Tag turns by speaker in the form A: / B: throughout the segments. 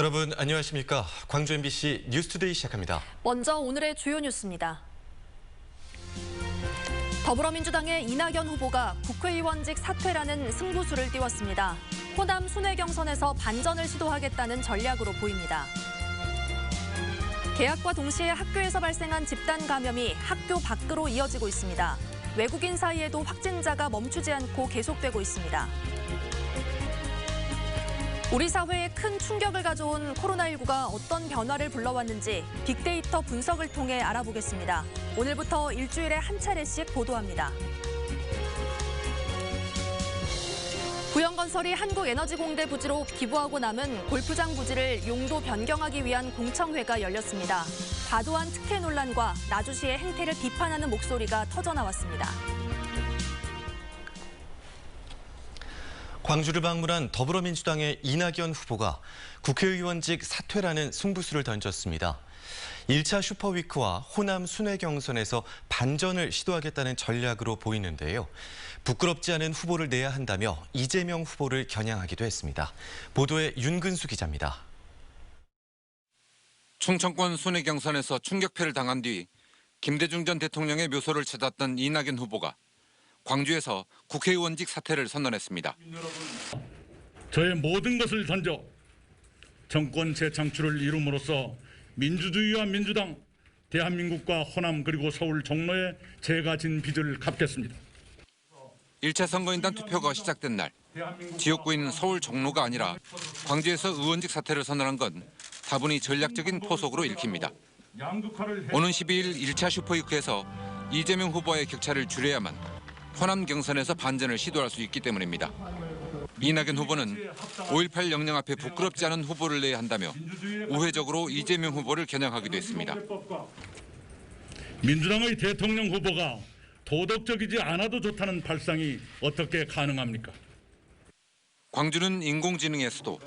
A: 여러분 안녕하십니까? 광주 MBC 뉴스투데이 시작합니다.
B: 먼저 오늘의 주요 뉴스입니다. 더불어민주당의 이낙연 후보가 국회의원직 사퇴라는 승부수를 띄웠습니다. 호남 순회경선에서 반전을 시도하겠다는 전략으로 보입니다. 개학과 동시에 학교에서 발생한 집단 감염이 학교 밖으로 이어지고 있습니다. 외국인 사이에도 확진자가 멈추지 않고 계속되고 있습니다. 우리 사회에 큰 충격을 가져온 코로나19가 어떤 변화를 불러왔는지 빅데이터 분석을 통해 알아보겠습니다. 오늘부터 일주일에 한 차례씩 보도합니다. 부영건설이 한국에너지공대 부지로 기부하고 남은 골프장 부지를 용도 변경하기 위한 공청회가 열렸습니다. 과도한 특혜 논란과 나주시의 행태를 비판하는 목소리가 터져나왔습니다.
A: 광주를 방문한 더불어민주당의 이낙연 후보가 국회의원직 사퇴라는 승부수를 던졌습니다. 1차 슈퍼위크와 호남 순회경선에서 반전을 시도하겠다는 전략으로 보이는데요. 부끄럽지 않은 후보를 내야 한다며 이재명 후보를 겨냥하기도 했습니다. 보도에 윤근수 기자입니다.
C: 충청권 순회경선에서 충격패를 당한 뒤 김대중 전 대통령의 묘소를 찾았던 이낙연 후보가 광주에서 국회의원직 사퇴를 선언했습니다.
D: 저의 모든 것을 던져 정권 재창출을 이룸으로써 민주주의와 민주당, 대한민국과 호남 그리고 서울 종로에 제가 진 빚을 갚겠습니다.
C: 1차 선거인단 투표가 시작된 날 지역구인 서울 종로가 아니라 광주에서 의원직 사퇴를 선언한 건 다분히 전략적인 포석으로 읽힙니다. 오는 12일 1차 슈퍼위크에서 이재명 후보와의 격차를 줄여야만 호남 경선에서 반전을 시도할 수 있기 때문입니다. 이낙연 후보는 5.18 영령 앞에 부끄럽지 않은 후보를 내야 한다며 우회적으로 이재명 후보를 겨냥하기도 했습니다.
D: 민주당의 대통령 후보가 도덕적이지 않아도 좋다는 발상이 어떻게 가능합니까?
C: 광주는 인공지능의 수도,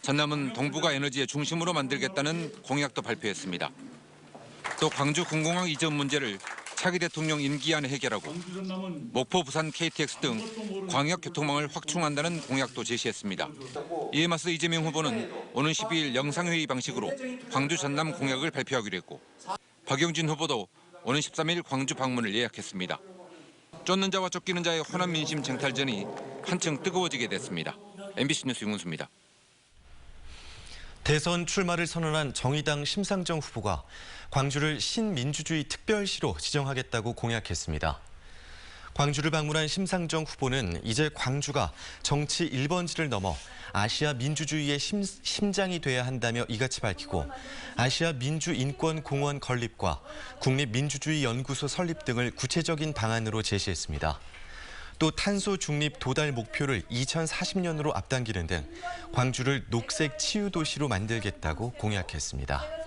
C: 전남은 동북아 에너지의 중심으로 만들겠다는 공약도 발표했습니다. 또 광주 군공항 이전 문제를 차기 대통령 임기 안에 해결하고 목포, 부산 KTX 등 광역교통망을 확충한다는 공약도 제시했습니다. 이에 맞서 이재명 후보는 오는 12일 영상회의 방식으로 광주 전남 공약을 발표하기로 했고 박영진 후보도 오는 13일 광주 방문을 예약했습니다. 쫓는 자와 쫓기는 자의 호남 민심 쟁탈전이 한층 뜨거워지게 됐습니다. MBC 뉴스 윤근수입니다.
A: 대선 출마를 선언한 정의당 심상정 후보가 광주를 신민주주의 특별시로 지정하겠다고 공약했습니다. 광주를 방문한 심상정 후보는 이제 광주가 정치 1번지를 넘어 아시아 민주주의의 심장이 돼야 한다며 이같이 밝히고 아시아 민주인권공원 건립과 국립민주주의연구소 설립 등을 구체적인 방안으로 제시했습니다. 또 탄소 중립 도달 목표를 2040년으로 앞당기는 등 광주를 녹색 치유 도시로 만들겠다고 공약했습니다.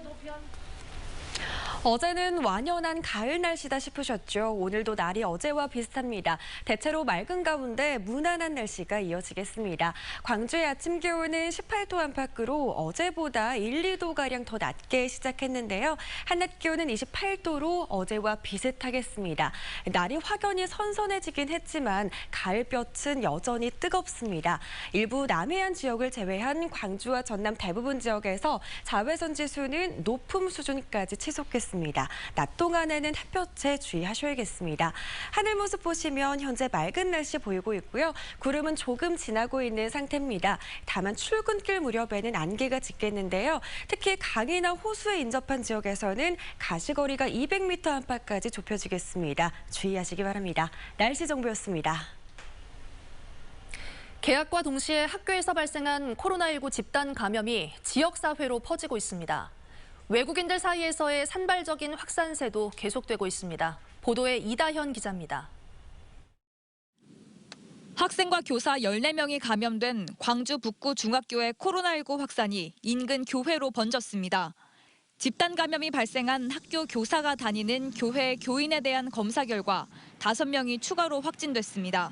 B: 어제는 완연한 가을 날씨다 싶으셨죠? 오늘도 날이 어제와 비슷합니다. 대체로 맑은 가운데 무난한 날씨가 이어지겠습니다. 광주의 아침 기온은 18도 안팎으로 어제보다 1, 2도가량 더 낮게 시작했는데요. 한낮 기온은 28도로 어제와 비슷하겠습니다. 날이 확연히 선선해지긴 했지만 가을볕은 여전히 뜨겁습니다. 일부 남해안 지역을 제외한 광주와 전남 대부분 지역에서 자외선 지수는 높음 수준까지 치솟겠습니다. 낮 동안에는 햇볕에 주의하셔야겠습니다. 하늘 모습 보시면 현재 맑은 날씨 보이고 있고요. 구름은 조금 지나고 있는 상태입니다. 다만 출근길 무렵에는 안개가 짙겠는데요. 특히 강이나 호수에 인접한 지역에서는 가시거리가 200m 안팎까지 좁혀지겠습니다. 주의하시기 바랍니다. 날씨 정보였습니다. 개학과 동시에 학교에서 발생한 코로나19 집단 감염이 지역사회로 퍼지고 있습니다. 외국인들 사이에서의 산발적인 확산세도 계속되고 있습니다. 보도에 이다현 기자입니다.
E: 학생과 교사 14명이 감염된 광주 북구 중학교의 코로나19 확산이 인근 교회로 번졌습니다. 집단 감염이 발생한 학교 교사가 다니는 교회 교인에 대한 검사 결과 5명이 추가로 확진됐습니다.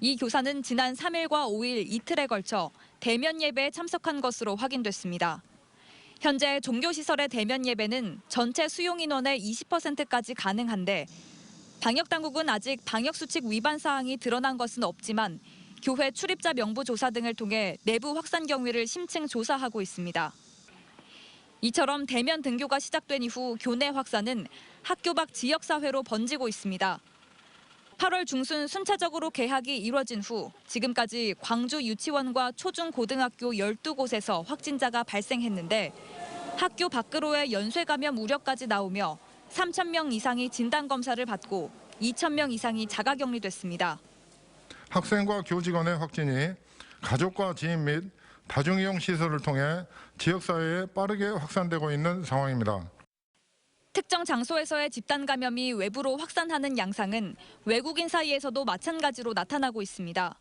E: 이 교사는 지난 3일과 5일 이틀에 걸쳐 대면 예배에 참석한 것으로 확인됐습니다. 현재 종교시설의 대면 예배는 전체 수용 인원의 20%까지 가능한데 방역당국은 아직 방역수칙 위반 사항이 드러난 것은 없지만 교회 출입자 명부 조사 등을 통해 내부 확산 경위를 심층 조사하고 있습니다. 이처럼 대면 등교가 시작된 이후 교내 확산은 학교 밖 지역사회로 번지고 있습니다. 8월 중순 순차적으로 개학이 이뤄진 후 지금까지 광주 유치원과 초중고등학교 12곳에서 확진자가 발생했는데 학교 밖으로의 연쇄 감염 우려까지 나오며 3,000명 이상이 진단검사를 받고 2,000명 이상이 자가격리됐습니다.
F: 학생과 교직원의 확진이 가족과 지인 및 다중이용 시설을 통해 지역사회에 빠르게 확산되고 있는 상황입니다.
E: 특정 장소에서의 집단 감염이 외부로 확산하는 양상은 외국인 사이에서도 마찬가지로 나타나고 있습니다.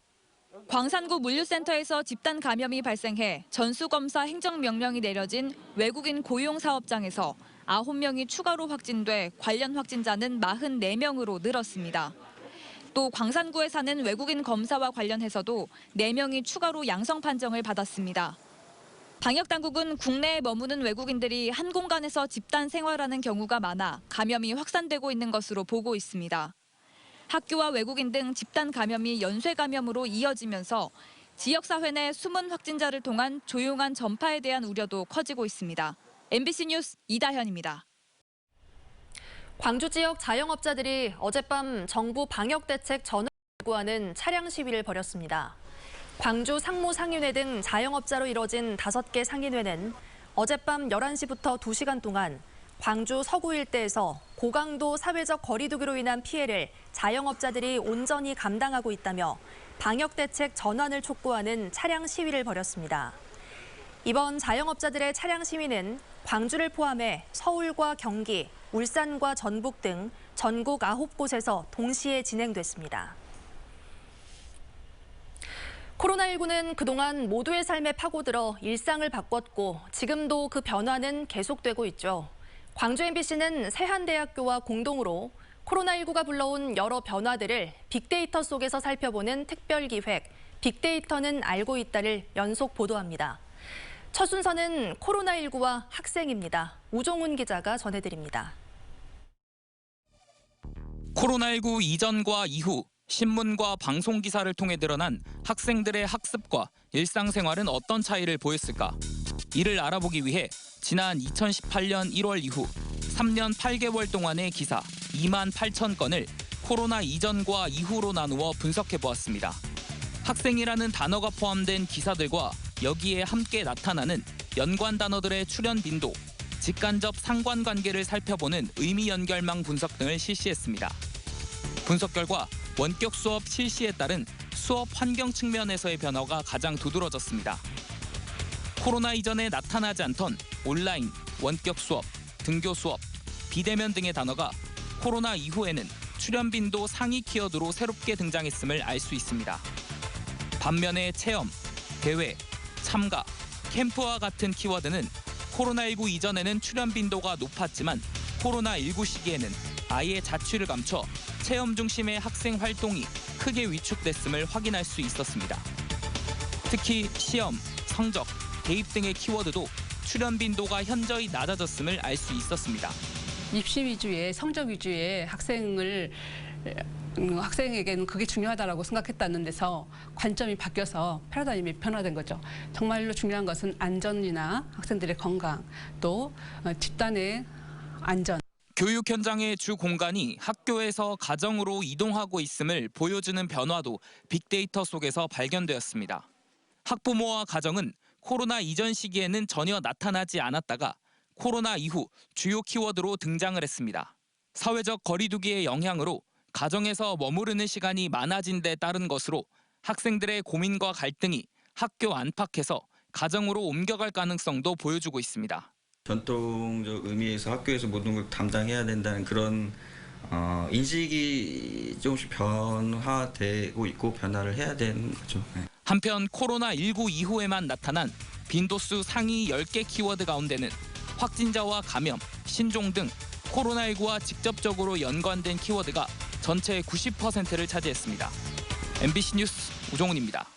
E: 광산구 물류센터에서 집단 감염이 발생해 전수검사 행정명령이 내려진 외국인 고용사업장에서 9명이 추가로 확진돼 관련 확진자는 44명으로 늘었습니다. 또 광산구에 사는 외국인 검사와 관련해서도 4명이 추가로 양성 판정을 받았습니다. 방역당국은 국내에 머무는 외국인들이 한 공간에서 집단 생활하는 경우가 많아 감염이 확산되고 있는 것으로 보고 있습니다. 학교와 외국인 등 집단 감염이 연쇄 감염으로 이어지면서 지역사회 내 숨은 확진자를 통한 조용한 전파에 대한 우려도 커지고 있습니다. MBC 뉴스 이다현입니다.
G: 광주 지역 자영업자들이 어젯밤 정부 방역대책 전환을 요구하는 차량 시위를 벌였습니다. 광주 상무 상인회 등 자영업자로 이뤄진 5개 상인회는 어젯밤 11시부터 2시간 동안 광주 서구 일대에서 고강도 사회적 거리 두기로 인한 피해를 자영업자들이 온전히 감당하고 있다며 방역대책 전환을 촉구하는 차량 시위를 벌였습니다. 이번 자영업자들의 차량 시위는 광주를 포함해 서울과 경기, 울산과 전북 등 전국 9곳에서 동시에 진행됐습니다. 코로나19는 그동안 모두의 삶에 파고들어 일상을 바꿨고 지금도 그 변화는 계속되고 있죠. 광주 MBC는 세한대학교와 공동으로 코로나19가 불러온 여러 변화들을 빅데이터 속에서 살펴보는 특별기획 빅데이터는 알고 있다를 연속 보도합니다. 첫 순서는 코로나19와 학생입니다. 우종훈 기자가 전해드립니다.
H: 코로나19 이전과 이후 신문과 방송 기사를 통해 드러난 학생들의 학습과 일상생활은 어떤 차이를 보였을까? 이를 알아보기 위해 지난 2018년 1월 이후 3년 8개월 동안의 기사 2만 8천 건을 코로나 이전과 이후로 나누어 분석해 보았습니다. 학생이라는 단어가 포함된 기사들과 여기에 함께 나타나는 연관 단어들의 출현 빈도, 직간접 상관관계를 살펴보는 의미 연결망 분석 등을 실시했습니다. 분석 결과 원격 수업 실시에 따른 수업 환경 측면에서의 변화가 가장 두드러졌습니다. 코로나 이전에 나타나지 않던 온라인, 원격 수업, 등교 수업, 비대면 등의 단어가 코로나 이후에는 출현 빈도 상위 키워드로 새롭게 등장했음을 알 수 있습니다. 반면에 체험, 대회, 참가, 캠프와 같은 키워드는 코로나19 이전에는 출현 빈도가 높았지만 코로나19 시기에는 아예 자취를 감춰 체험 중심의 학생 활동이 크게 위축됐음을 확인할 수 있었습니다. 특히 시험, 성적, 대입 등의 키워드도 출현 빈도가 현저히 낮아졌음을 알 수 있었습니다.
I: 입시 위주의 성적 위주의 학생에게는 그게 중요하다고 생각했다는 데서 관점이 바뀌어서 패러다임이 변화된 거죠. 정말로 중요한 것은 안전이나 학생들의 건강, 또 집단의 안전.
H: 교육 현장의 주 공간이 학교에서 가정으로 이동하고 있음을 보여주는 변화도 빅데이터 속에서 발견되었습니다. 학부모와 가정은 코로나 이전 시기에는 전혀 나타나지 않았다가 코로나 이후 주요 키워드로 등장을 했습니다. 사회적 거리두기의 영향으로 가정에서 머무르는 시간이 많아진 데 따른 것으로 학생들의 고민과 갈등이 학교 안팎에서 가정으로 옮겨갈 가능성도 보여주고 있습니다.
J: 전통적 의미에서 학교에서 모든 걸 담당해야 된다는 그런 인식이 조금씩 변화되고 있고 변화를 해야 되는 거죠. 네.
H: 한편 코로나19 이후에만 나타난 빈도수 상위 10개 키워드 가운데는 확진자와 감염, 신종 등 코로나19와 직접적으로 연관된 키워드가 전체의 90%를 차지했습니다. MBC 뉴스 우종훈입니다.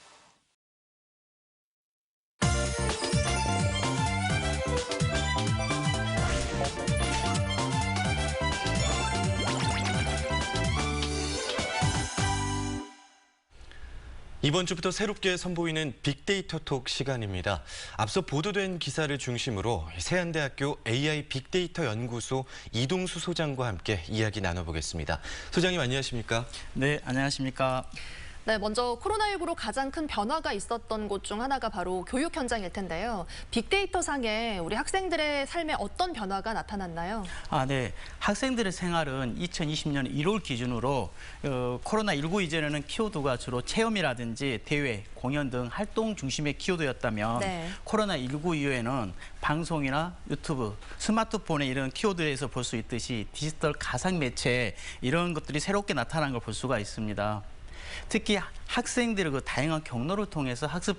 A: 이번 주부터 새롭게 선보이는 빅데이터 톡 시간입니다. 앞서 보도된 기사를 중심으로 세안대학교 AI 빅데이터 연구소 이동수 소장과 함께 이야기 나눠보겠습니다. 소장님 안녕하십니까?
K: 네, 안녕하십니까?
G: 네, 먼저 코로나19로 가장 큰 변화가 있었던 곳 중 하나가 바로 교육 현장일 텐데요. 빅데이터 상에 우리 학생들의 삶에 어떤 변화가 나타났나요?
K: 네. 학생들의 생활은 2020년 1월 기준으로 코로나19 이전에는 키워드가 주로 체험이라든지 대회, 공연 등 활동 중심의 키워드였다면
G: 네.
K: 코로나19 이후에는 방송이나 유튜브, 스마트폰에 이런 키워드에서 볼 수 있듯이 디지털 가상 매체 이런 것들이 새롭게 나타난 걸 볼 수가 있습니다. 특히 학생들의 그 다양한 경로를 통해서 학습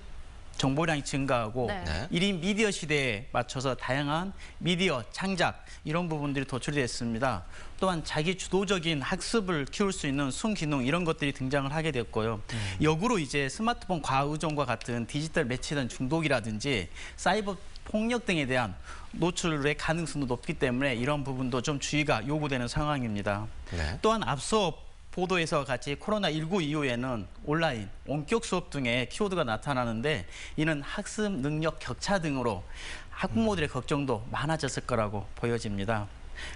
K: 정보량이 증가하고
G: 네.
K: 1인 미디어 시대에 맞춰서 다양한 미디어, 창작 이런 부분들이 도출이 됐습니다. 또한 자기 주도적인 학습을 키울 수 있는 순기능 이런 것들이 등장을 하게 됐고요. 역으로 이제 스마트폰 과의존과 같은 디지털 매체된 중독이라든지 사이버 폭력 등에 대한 노출의 가능성도 높기 때문에 이런 부분도 좀 주의가 요구되는 상황입니다.
A: 네.
K: 또한 앞서 보도에서 같이 코로나19 이후에는 온라인, 원격 수업 등의 키워드가 나타나는데 이는 학습 능력 격차 등으로 학부모들의 걱정도 많아졌을 거라고 보여집니다.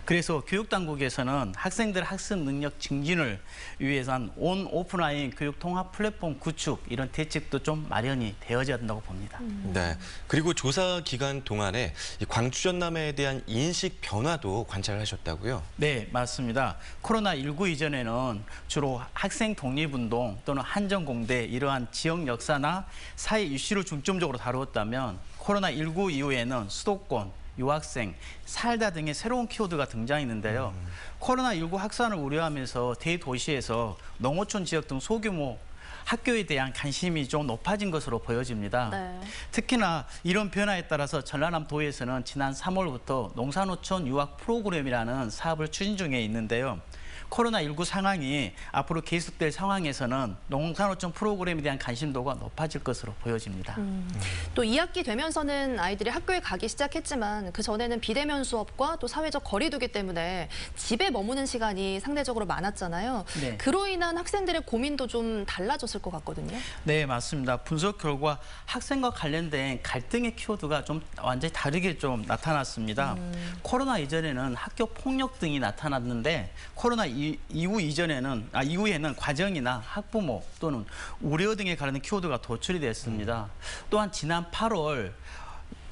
K: 그래서 교육당국에서는 학생들 학습 능력 증진을 위해서는 온 오프라인 교육 통합 플랫폼 구축 이런 대책도 좀 마련이 되어져야 된다고 봅니다.
A: 네. 그리고 조사 기간 동안에 이 광주 전남에 대한 인식 변화도 관찰하셨다고요?
K: 네, 맞습니다. 코로나19 이전에는 주로 학생 독립운동 또는 한전공대 이러한 지역 역사나 사회 이슈를 중점적으로 다루었다면 코로나19 이후에는 수도권, 유학생, 살다 등의 새로운 키워드가 등장했는데요. 코로나19 확산을 우려하면서 대도시에서 농어촌 지역 등 소규모 학교에 대한 관심이 좀 높아진 것으로 보여집니다.
G: 네.
K: 특히나 이런 변화에 따라서 전라남도에서는 지난 3월부터 농산어촌 유학 프로그램이라는 사업을 추진 중에 있는데요. 코로나19 상황이 앞으로 계속될 상황에서는 농산어촌 프로그램에 대한 관심도가 높아질 것으로 보여집니다.
G: 또 2학기 되면서는 아이들이 학교에 가기 시작했지만 그전에는 비대면 수업과 또 사회적 거리두기 때문에 집에 머무는 시간이 상대적으로 많았잖아요.
K: 네.
G: 그로 인한 학생들의 고민도 좀 달라졌을 것 같거든요.
K: 네, 맞습니다. 분석 결과 학생과 관련된 갈등의 키워드가 좀 완전히 다르게 좀 나타났습니다. 코로나 이전에는 학교 폭력 등이 나타났는데 코로나 이후에는 과정이나 학부모 또는 우려 등에 관련된 키워드가 도출이 됐습니다. 또한 지난 8월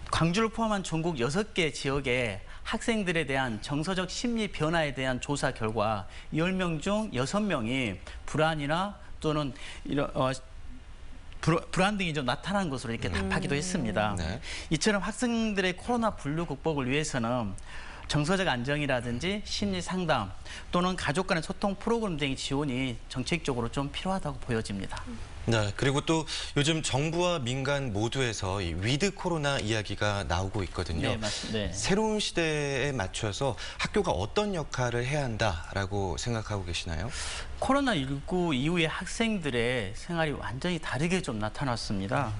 K: 광주를 포함한 전국 6개 지역에 학생들에 대한 정서적 심리 변화에 대한 조사 결과 10명 중 6명이 불안이나 또는 이런 불안 등이 좀 나타난 것으로 이렇게 답하기도 했습니다.
A: 네.
K: 이처럼 학생들의 코로나 분류 극복을 위해서는 정서적 안정이라든지 심리 상담 또는 가족 간의 소통 프로그램 등의 지원이 정책적으로 좀 필요하다고 보여집니다.
A: 네. 그리고 또 요즘 정부와 민간 모두에서 이 위드 코로나 이야기가 나오고 있거든요.
K: 네, 맞습니다. 네.
A: 새로운 시대에 맞춰서 학교가 어떤 역할을 해야 한다라고 생각하고 계시나요?
K: 코로나19 이후에 학생들의 생활이 완전히 다르게 좀 나타났습니다.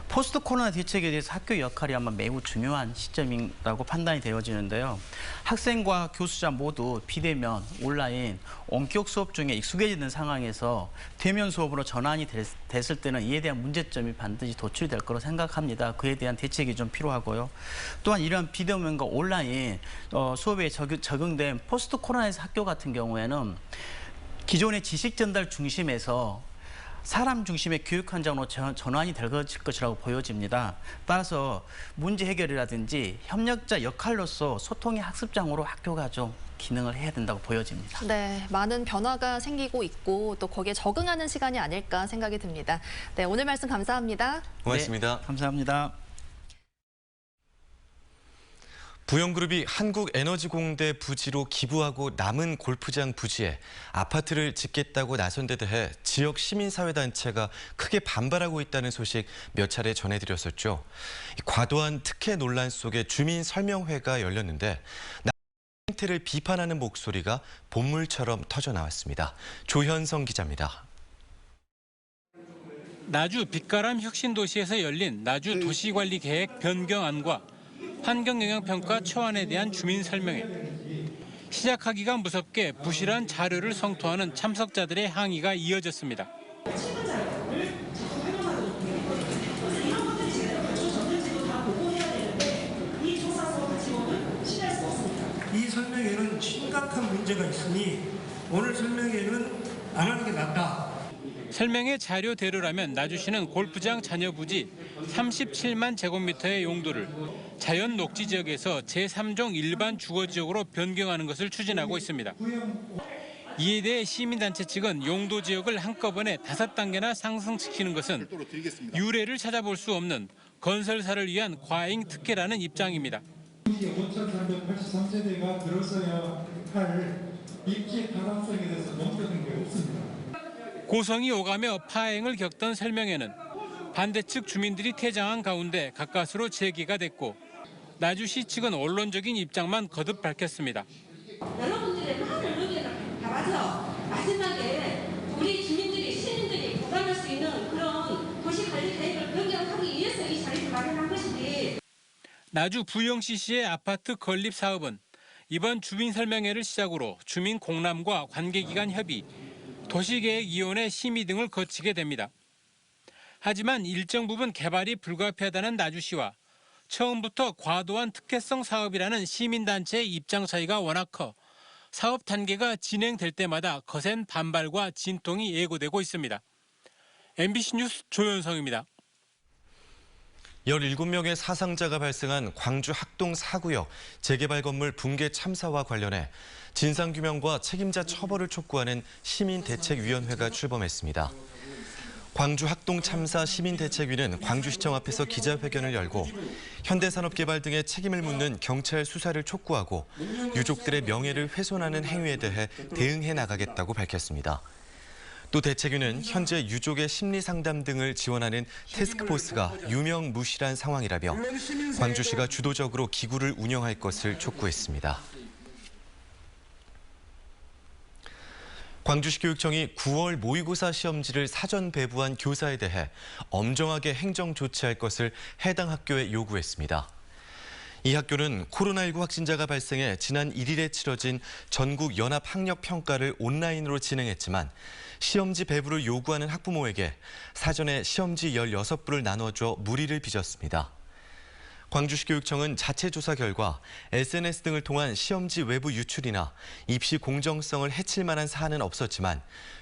K: 포스트 코로나 대책에 대해서 학교 역할이 아마 매우 중요한 시점이라고 판단이 되어지는데요. 학생과 교수자 모두 비대면, 온라인, 원격 수업 중에 익숙해지는 상황에서 대면 수업으로 전환이 됐을 때는 이에 대한 문제점이 반드시 도출이 될 거라고 생각합니다. 그에 대한 대책이 좀 필요하고요. 또한 이러한 비대면과 온라인 수업에 적용된 포스트 코로나에서 학교 같은 경우에는 기존의 지식 전달 중심에서 사람 중심의 교육 현장으로 전환이 될 것이라고 보여집니다. 따라서 문제 해결이라든지 협력자 역할로서 소통의 학습장으로 학교가 좀 기능을 해야 된다고 보여집니다.
G: 네, 많은 변화가 생기고 있고 또 거기에 적응하는 시간이 아닐까 생각이 듭니다. 네, 오늘 말씀 감사합니다.
A: 고맙습니다.
K: 네, 감사합니다.
A: 부영그룹이 한국에너지공대 부지로 기부하고 남은 골프장 부지에 아파트를 짓겠다고 나선 데 대해 지역 시민사회단체가 크게 반발하고 있다는 소식 몇 차례 전해드렸었죠. 과도한 특혜 논란 속에 주민설명회가 열렸는데 행태를 비판하는 목소리가 본물처럼 터져나왔습니다. 조현성 기자입니다.
L: 나주 빛가람 혁신도시에서 열린 나주 도시관리계획 변경안과 환경영향평가 초안에 대한 주민 설명회. 시작하기가 무섭게 부실한 자료를 성토하는 참석자들의 항의가 이어졌습니다.
M: 심각한 문제가 있으니 오늘 설명회는 안 하는 게 낫다.
L: 설명회 자료대로라면 나주시는 골프장 잔여 부지 37만 제곱미터의 용도를 자연 녹지 지역에서 제3종 일반 주거 지역으로 변경하는 것을 추진하고 있습니다. 이에 대해 시민단체 측은 용도 지역을 한꺼번에 5단계나 상승시키는 것은 유례를 찾아볼 수 없는 건설사를 위한 과잉 특혜라는 입장입니다.
N: 5383세대가 들어서야 할 입지 가능성에 대해서 논의된 게 없습니다.
L: 고성이 오가며 파행을 겪던 설명회는 반대측 주민들이 퇴장한 가운데 가까스로 재개가 됐고 나주시 측은 원론적인 입장만 거듭 밝혔습니다.
O: 여러분들의 많은 의견을 담아서 마지막에 우리 주민들이 시민들이 공감할 수 있는 그런 도시관리 계획을 변경하기 위해서 이 자리를 마련한 것이지.
L: 나주 부영시시의 아파트 건립 사업은 이번 주민설명회를 시작으로 주민 공람과 관계기관 협의, 도시계획위원회 심의 등을 거치게 됩니다. 하지만 일정 부분 개발이 불가피하다는 나주시와 처음부터 과도한 특혜성 사업이라는 시민단체의 입장 차이가 워낙 커 사업 단계가 진행될 때마다 거센 반발과 진통이 예고되고 있습니다. MBC 뉴스 조현성입니다.
A: 17명의 사상자가 발생한 광주 학동 4구역 재개발 건물 붕괴 참사와 관련해 진상규명과 책임자 처벌을 촉구하는 시민대책위원회가 출범했습니다. 광주 학동 참사 시민대책위는 광주시청 앞에서 기자회견을 열고 현대산업개발 등의 책임을 묻는 경찰 수사를 촉구하고 유족들의 명예를 훼손하는 행위에 대해 대응해 나가겠다고 밝혔습니다. 또 대책위는 현재 유족의 심리상담 등을 지원하는 태스크포스가 유명무실한 상황이라며 광주시가 주도적으로 기구를 운영할 것을 촉구했습니다. 광주시 교육청이 9월 모의고사 시험지를 사전 배부한 교사에 대해 엄정하게 행정 조치할 것을 해당 학교에 요구했습니다. 이 학교는 코로나19 확진자가 발생해 지난 1일에 치러진 전국 연합학력평가를 온라인으로 진행했지만 시험지 배부를 요구하는 학부모에게 사전에 시험지 16부를 나눠줘 무리를 빚었습니다. 광주시 교육청은 자체 조사 결과 SNS 등을 통한 시험지 외부 유출이나 입시 공정성을 해칠 만한 사안은 없었지만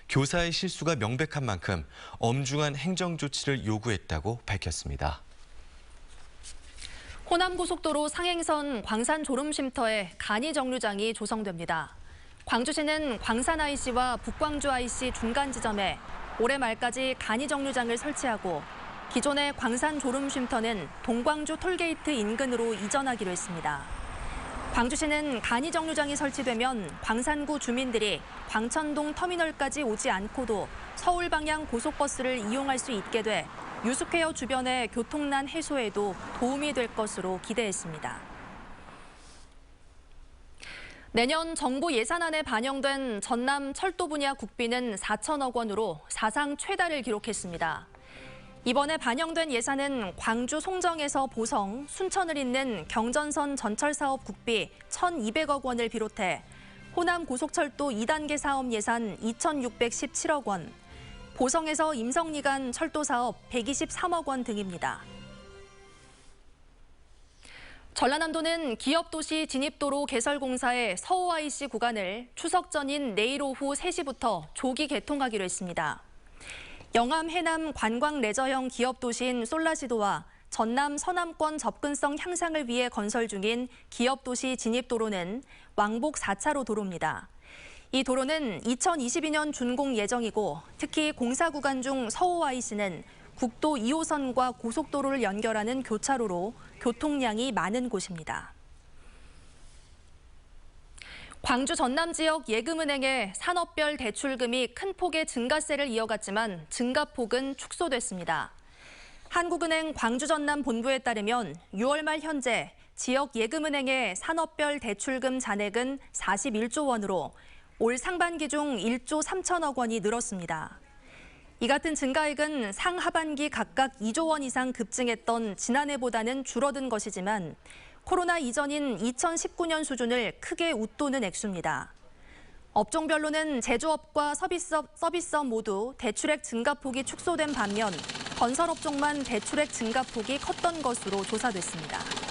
A: 교사의 실수가 명백한 만큼 엄중한 행정 조치를 요구했다고 밝혔습니다.
G: 호남고속도로 상행선 광산 졸음쉼터에 간이 정류장이 조성됩니다. 광주시는 광산 IC와 북광주 IC 중간 지점에 올해 말까지 간이 정류장을 설치하고 기존의 광산 졸음쉼터는 동광주 톨게이트 인근으로 이전하기로 했습니다. 광주시는 간이 정류장이 설치되면 광산구 주민들이 광천동 터미널까지 오지 않고도 서울 방향 고속버스를 이용할 수 있게 돼 유스퀘어 주변의 교통난 해소에도 도움이 될 것으로 기대했습니다. 내년 정부 예산안에 반영된 전남 철도 분야 국비는 4천억 원으로 사상 최다를 기록했습니다. 이번에 반영된 예산은 광주 송정에서 보성, 순천을 잇는 경전선 전철사업 국비 1,200억 원을 비롯해 호남 고속철도 2단계 사업 예산 2,617억 원, 보성에서 임성리 간 철도 사업 123억 원 등입니다. 전라남도는 기업도시 진입도로 개설공사의 서호 IC 구간을 추석 전인 내일 오후 3시부터 조기 개통하기로 했습니다. 영암 해남 관광 레저형 기업도시인 솔라시도와 전남 서남권 접근성 향상을 위해 건설 중인 기업도시 진입도로는 왕복 4차로 도로입니다. 이 도로는 2022년 준공 예정이고 특히 공사 구간 중 서호 IC는 국도 2호선과 고속도로를 연결하는 교차로로 교통량이 많은 곳입니다. 광주 전남 지역 예금은행의 산업별 대출금이 큰 폭의 증가세를 이어갔지만 증가폭은 축소됐습니다. 한국은행 광주 전남 본부에 따르면 6월 말 현재 지역 예금은행의 산업별 대출금 잔액은 41조 원으로 올 상반기 중 1조 3천억 원이 늘었습니다. 이 같은 증가액은 상하반기 각각 2조 원 이상 급증했던 지난해보다는 줄어든 것이지만 코로나 이전인 2019년 수준을 크게 웃도는 액수입니다. 업종별로는 제조업과 서비스업 모두 대출액 증가폭이 축소된 반면 건설업종만 대출액 증가폭이 컸던 것으로 조사됐습니다.